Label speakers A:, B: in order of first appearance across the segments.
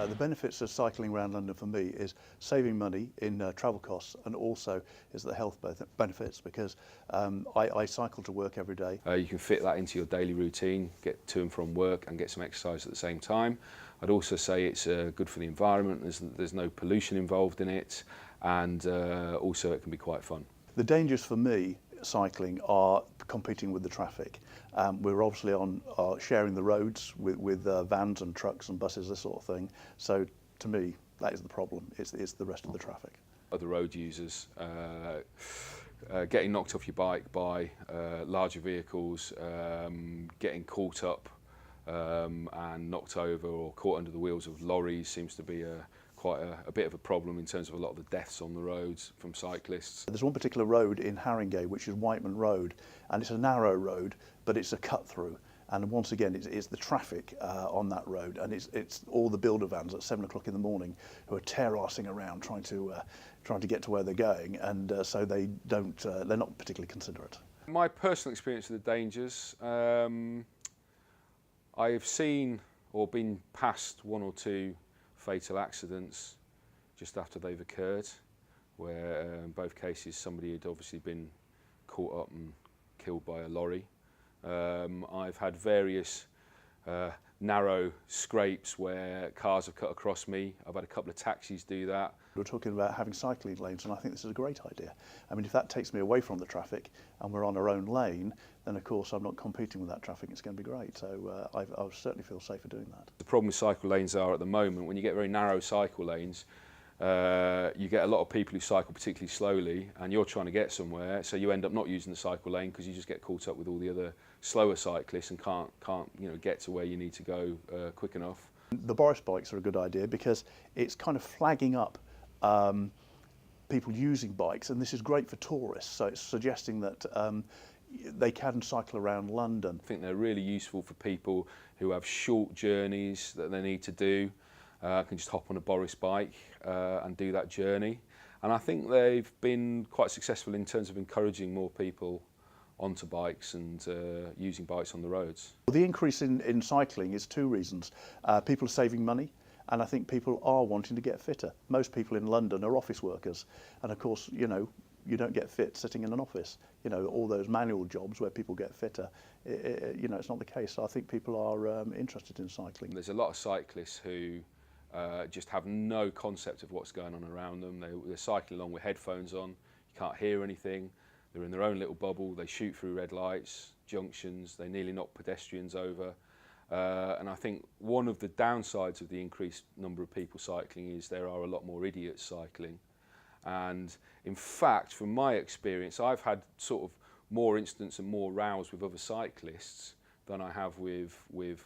A: The benefits of cycling around London for me is saving money in travel costs, and also is the health benefits, because I cycle to work every day.
B: You can fit that into your daily routine, get to and from work and get some exercise at the same time. I'd also say it's good for the environment. There's no pollution involved in it, and also it can be quite fun.
A: The dangers for me cycling are competing with the traffic. We're obviously sharing the roads with vans and trucks and buses, this sort of thing. So to me, that is the problem. It's the rest of the traffic.
B: Other road users getting knocked off your bike by larger vehicles, getting caught up and knocked over or caught under the wheels of lorries seems to be quite a bit of a problem in terms of a lot of the deaths on the roads from cyclists.
A: There's one particular road in Haringey, which is Whiteman Road, and it's a narrow road, but it's a cut through. And once again, it's the traffic on that road, and it's all the builder vans at 7 o'clock in the morning who are tear-arsing around trying to get to where they're going, and so they're not particularly considerate.
B: My personal experience of the dangers, I've seen or been past one or two fatal accidents just after they've occurred, where in both cases somebody had obviously been caught up and killed by a lorry. I've had various narrow scrapes where cars have cut across me. I've had a couple of taxis do that.
A: We're talking about having cycling lanes, and I think this is a great idea. I mean, if that takes me away from the traffic and we're on our own lane, then of course I'm not competing with that traffic. It's going to be great. So I certainly feel safer doing that.
B: The problem with cycle lanes are at the moment, when you get very narrow cycle lanes, you get a lot of people who cycle particularly slowly, and you're trying to get somewhere, so you end up not using the cycle lane because you just get caught up with all the other slower cyclists and can't get to where you need to go quick enough.
A: The Boris bikes are a good idea because it's kind of flagging up people using bikes, and this is great for tourists. So it's suggesting that they can cycle around London.
B: I think they're really useful for people who have short journeys that they need to do. Can just hop on a Boris bike and do that journey. And I think they've been quite successful in terms of encouraging more people onto bikes and using bikes on the roads.
A: The increase in cycling is two reasons. People are saving money, and I think people are wanting to get fitter. Most people in London are office workers, and of course, you don't get fit sitting in an office. All those manual jobs where people get fitter, it's not the case. So I think people are interested in cycling.
B: There's a lot of cyclists who just have no concept of what's going on around them. They're cycling along with headphones on, you can't hear anything. They're in their own little bubble, they shoot through red lights, junctions, they nearly knock pedestrians over. And I think one of the downsides of the increased number of people cycling is there are a lot more idiots cycling. And in fact, from my experience, I've had sort of more incidents and more rows with other cyclists than I have with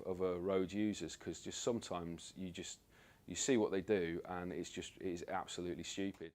B: other road users, because just sometimes you see what they do and it is absolutely stupid.